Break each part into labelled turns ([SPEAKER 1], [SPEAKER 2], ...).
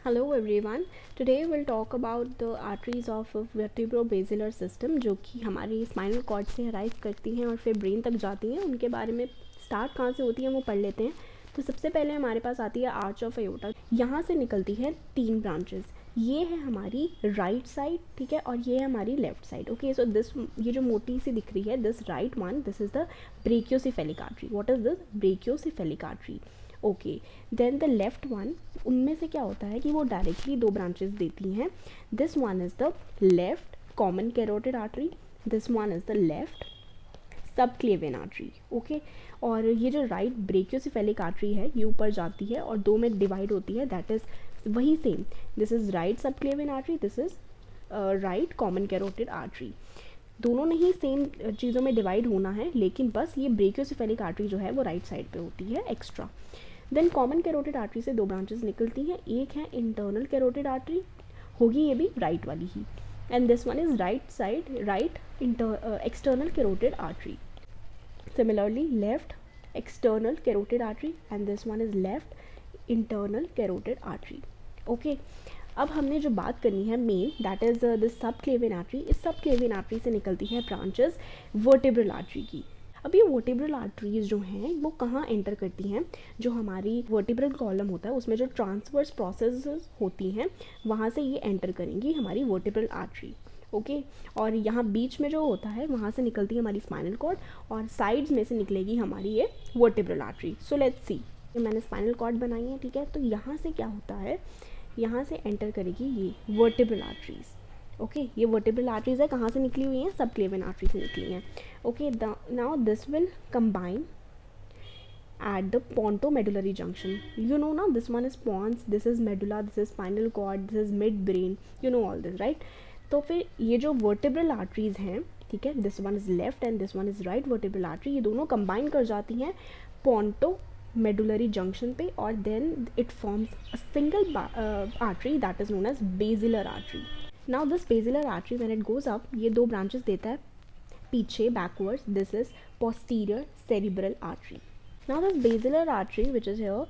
[SPEAKER 1] Hello everyone. Today we'll talk about the arteries of vertebro-basilar system जो कि हमारी spinal cord से arise करती हैं और फिर ब्रेन तक जाती हैं. उनके बारे में स्टार्ट कहाँ से होती है वो पढ़ लेते हैं. तो सबसे पहले हमारे पास आती है आर्च ऑफ अयोटा. यहाँ से निकलती है 3 ब्रांचेस. ये है हमारी राइट साइड, ठीक है, और ये है हमारी left side. Okay, so this ये जो मोटी सी दिख रही है, this right one, this is the brachiocephalic artery. What is this? Brachiocephalic artery. Okay, then the left one, उनमें से क्या होता है कि वो डायरेक्टली 2 ब्रांचेस देती हैं. This one is the left common carotid artery, this one is the left subclavian artery. Okay, और ये जो राइट ब्रेकियोसेफेलिक आर्टरी है ये ऊपर जाती है और 2 में डिवाइड होती है. दैट इज़ वही same, this is right subclavian artery, this is right common carotid artery. दोनों ने ही सेम चीज़ों में डिवाइड होना है, लेकिन बस ये ब्रेकियोसेफेलिक आर्टरी जो है वो राइट साइड पे होती है extra. Then common carotid artery से 2 ब्रांचेस निकलती हैं. एक है इंटरनल कैरोटिड आर्टरी, होगी ये भी राइट वाली ही, and this one is right side right external carotid artery. Similarly left external carotid artery and this one is left internal carotid artery. Okay, अब हमने जो बात करनी है main, that is the subclavian artery. इस subclavian artery से निकलती है ब्रांचेस वर्टेब्रल आर्टरी की. अब ये वर्टेब्रल आर्टरीज जो हैं वो कहाँ एंटर करती हैं? जो हमारी वर्टेब्रल कॉलम होता है उसमें जो ट्रांसवर्स प्रोसेसेस होती हैं वहाँ से ये एंटर करेंगी हमारी वर्टेब्रल आर्टरी. ओके, और यहाँ बीच में जो होता है वहाँ से निकलती है हमारी स्पाइनल कॉर्ड और साइड्स में से निकलेगी हमारी ये vertebral artery. So let's see, मैंने स्पाइनल कॉर्ड बनाई है, ठीक है. तो यहाँ से क्या होता है, यहाँ से एंटर करेगी ये वर्टेब्रल आर्टरीज. ओके, ये वर्टेब्रल आर्टरीज है, कहाँ से निकली हुई हैं? सबक्लेवियन आर्टरी से निकली हैं. Okay, now this will combine at the pontomedullary junction. You know now, this one is pons, this is medulla, this is spinal cord, this is midbrain. You know all this, right? तो फिर ये जो vertebral arteries हैं, ठीक है, this one is left and this one is right vertebral artery, ये दोनों combine कर जाती हैं पोंटो मेडुलरी जंक्शन पे, और then it forms a single artery that is known as basilar artery. Now this basilar artery when it goes up, ये 2 branches देता है पीछे backwards. This is posterior cerebral artery. Now this basilar artery which is here,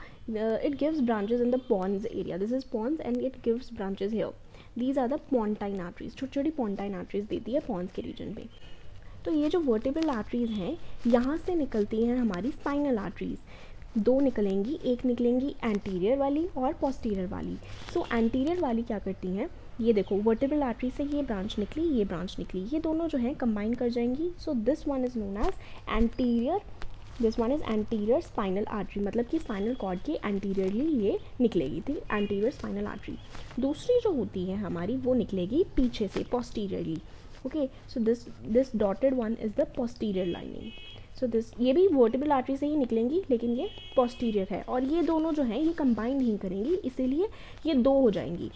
[SPEAKER 1] it gives branches in the pons area. This is pons and it gives branches here. These are the pontine arteries. छोटी छोटी pontine arteries देती है pons के region पे. तो ये जो vertebral arteries हैं यहाँ से निकलती हैं हमारी spinal arteries. 2 निकलेंगी, एक निकलेंगी anterior वाली और posterior वाली. So anterior वाली क्या करती हैं, ये देखो vertebral artery से ये ब्रांच निकली, ये ब्रांच निकली, ये दोनों जो हैं कंबाइन कर जाएंगी. So this one is known as anterior, this one is anterior spinal artery, मतलब कि स्पाइनल कॉर्ड के एंटीरियरली ये निकलेगी थी, एंटीरियर स्पाइनल आर्टरी. दूसरी जो होती है हमारी वो निकलेगी पीछे से posteriorly. Okay, so this dotted one is the posterior lining. So this, ये भी वर्टेब्रल आर्टरी से ही निकलेंगी लेकिन ये पोस्टीरियर है, और ये दोनों जो हैं ये कंबाइन नहीं करेंगी, इसीलिए ये 2 हो जाएंगी,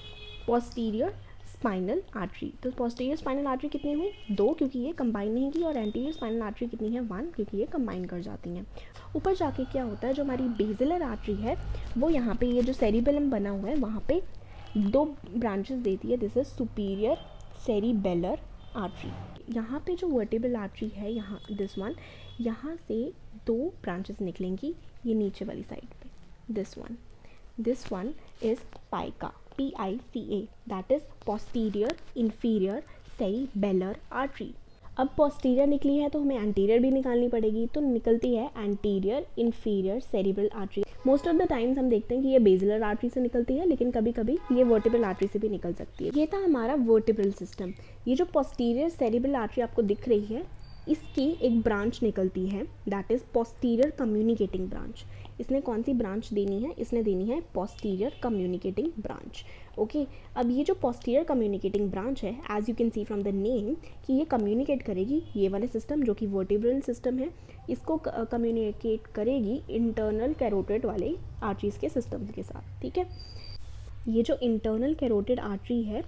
[SPEAKER 1] पोस्टीरियर स्पाइनल आर्टरी. तो पोस्टीरियर स्पाइनल आर्टरी कितनी हुई? 2, क्योंकि ये कंबाइन नहीं की, और एंटीरियर स्पाइनल आर्टरी कितनी है? 1, क्योंकि ये कंबाइन कर जाती हैं. ऊपर जाके क्या होता है, जो हमारी बेसिलर आर्टरी है वो यहाँ पे ये जो सेरिबेलम बना हुआ है वहाँ पे 2 ब्रांचेस देती है. This is superior cerebellar artery. यहाँ पे जो वर्टेब्रल आर्टरी है, यहाँ दिस वन, यहाँ से 2 ब्रांचेस निकलेंगी ये नीचे वाली साइड पे. This one is PICA, PICA, that is posterior inferior cerebellar artery. अब पोस्टीरियर निकली है तो हमें एंटीरियर भी निकालनी पड़ेगी, तो निकलती है anterior inferior cerebral artery. Most of the times हम देखते हैं कि ये बेसिलर आर्टरी से निकलती है, लेकिन कभी कभी ये वर्टेब्रल आर्टरी से भी निकल सकती है. ये था हमारा वर्टेब्रल सिस्टम. ये जो पोस्टीरियर सेरिब्रल आर्टरी आपको दिख रही है, इसकी एक ब्रांच निकलती है, that is posterior communicating branch. इसने कौन सी ब्रांच देनी है? इसने देनी है पोस्टीरियर कम्युनिकेटिंग ब्रांच. ओके, अब ये जो पोस्टीरियर कम्युनिकेटिंग ब्रांच है, as you can see from the name कि ये कम्युनिकेट करेगी ये वाले सिस्टम जो कि वर्टेब्रल सिस्टम है, इसको कम्युनिकेट करेगी इंटरनल कैरोटिड वाले आर्टरीज के सिस्टम के साथ. ठीक है, ये जो इंटरनल कैरोटिड आर्टरी है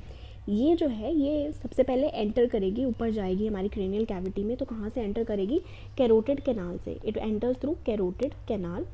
[SPEAKER 1] ये जो है ये सबसे पहले एंटर करेगी, ऊपर जाएगी हमारी क्रेनियल कैविटी में. तो कहाँ से एंटर करेगी? कैरोटिड कैनाल से. It enters through carotid canal.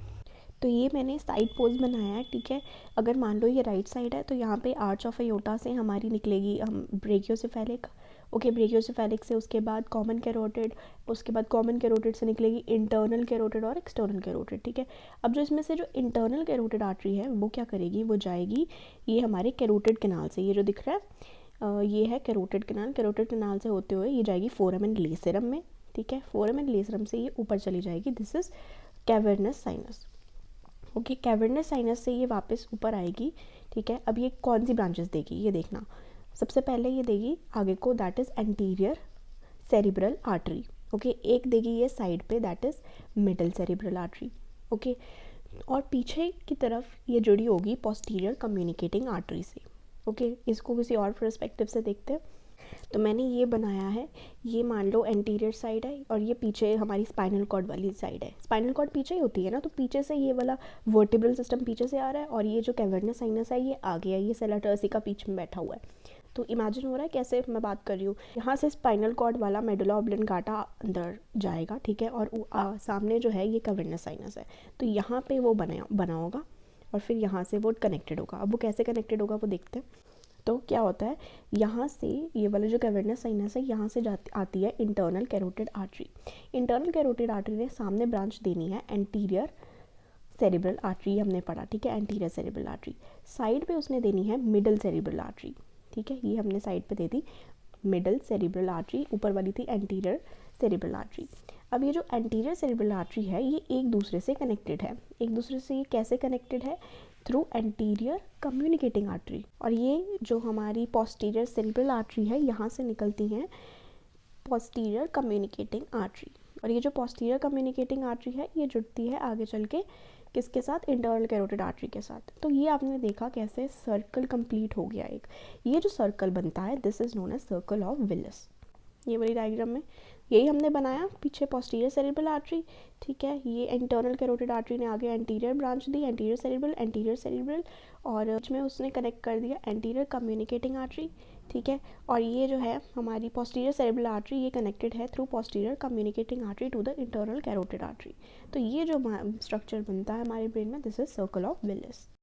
[SPEAKER 1] तो ये मैंने साइड पोज बनाया है, ठीक है. अगर मान लो ये राइट साइड है तो यहाँ पे आर्च ऑफ अयोटा से हमारी निकलेगी हम ब्रेकियोसेफेलिक ओके, ब्रेकियोसेफेलिक से उसके बाद कॉमन कैरोटिड, उसके बाद कॉमन कैरोटिड से निकलेगी इंटरनल कैरोटिड और एक्सटर्नल कैरोटिड, ठीक है। अब जो इसमें से जो इंटरनल कैरोटिड आर्टरी है वो क्या करेगी, वो जाएगी ये हमारे कैरोटिड कैनाल से, ये जो दिख रहा है ये है कैरोटिड कैनाल। कैरोटिड कैनाल से होते हुए ये जाएगी फोरामेन लेसेरम में, ठीक है। फोरामेन लेसेरम से ये ऊपर चली जाएगी, this is cavernous sinus. Okay, cavernous sinus से ये वापस ऊपर आएगी, ठीक है। अब ये कौन सी ब्रांचेस देगी, ये देखना। सबसे पहले ये देगी आगे को, that is anterior cerebral artery. Okay, एक देगी ये साइड पे, that is middle cerebral artery. Okay, और पीछे की तरफ ये जुड़ी होगी पोस्टीरियर कम्युनिकेटिंग आर्टरी से। ओके, इसको किसी और पर्सपेक्टिव से देखते हैं। तो मैंने ये बनाया है, ये मान लो एंटीरियर साइड है और ये पीछे हमारी स्पाइनल कॉर्ड वाली साइड है। स्पाइनल कॉर्ड पीछे ही होती है ना, तो पीछे से ये वाला वर्टिब्रल सिस्टम पीछे से आ रहा है और ये जो कैवर्नस साइनस है ये आगे है, ये सेला टर्सिका बीच में बैठा हुआ है। तो इमेजिन हो रहा है कैसे मैं बात कर रही हूँ। यहाँ से स्पाइनल कॉर्ड वाला मेडुला ऑब्लिंगाटा अंदर जाएगा, ठीक है, और सामने जो है ये कैवर्नस साइनस है, तो यहाँ पे वो बना होगा और फिर यहाँ से वो कनेक्टेड होगा। अब वो कैसे कनेक्टेड होगा वो देखते हैं। तो क्या होता है, यहाँ से ये वाला जो कैवर्नस साइनस है यहाँ से आती है internal carotid artery. Internal carotid artery ने सामने ब्रांच देनी है एंटीरियर सेरिब्रल आर्टरी, हमने पढ़ा, ठीक है, एंटीरियर सेरिब्रल आर्टरी। साइड पे उसने देनी है मिडल सेरिब्रल आर्टरी, ठीक है, ये हमने साइड पे दे दी मिडल सेरिब्रल आर्टरी, ऊपर वाली थी एंटीरियर सेरिब्रल आर्टरी। अब ये जो एंटीरियर सेरिब्रल आर्टरी है ये एक दूसरे से कनेक्टेड है। एक दूसरे से ये कैसे कनेक्टेड है, थ्रू एंटीरियर कम्युनिकेटिंग आर्टरी। और ये जो हमारी पोस्टीरियर सेरिब्रल आर्टरी है यहाँ से निकलती हैं पोस्टीरियर कम्युनिकेटिंग आर्टरी। और ये जो पोस्टीरियर कम्युनिकेटिंग आर्टरी है ये जुड़ती है आगे चल के किसके साथ, इंटरनल कैरोटिड आर्टरी के साथ। तो ये आपने देखा कैसे सर्कल कंप्लीट हो गया एक। ये जो सर्कल बनता है this is known as circle of Willis. ये वाली डायग्राम में यही हमने बनाया, पीछे पोस्टीरियर सेरिब्रल आर्टरी, ठीक है, ये इंटरनल कैरोटिड आर्टरी ने आगे एंटीरियर ब्रांच दी, एंटीरियर सेरिब्रल और बीच में उसने कनेक्ट कर दिया एंटीरियर कम्युनिकेटिंग आर्टरी, ठीक है। और ये जो है हमारी पोस्टीरियर सेरिब्रल आर्टरी ये कनेक्टेड है through posterior communicating artery to the internal carotid artery. तो ये जो स्ट्रक्चर बनता है हमारे ब्रेन में this is circle of Willis.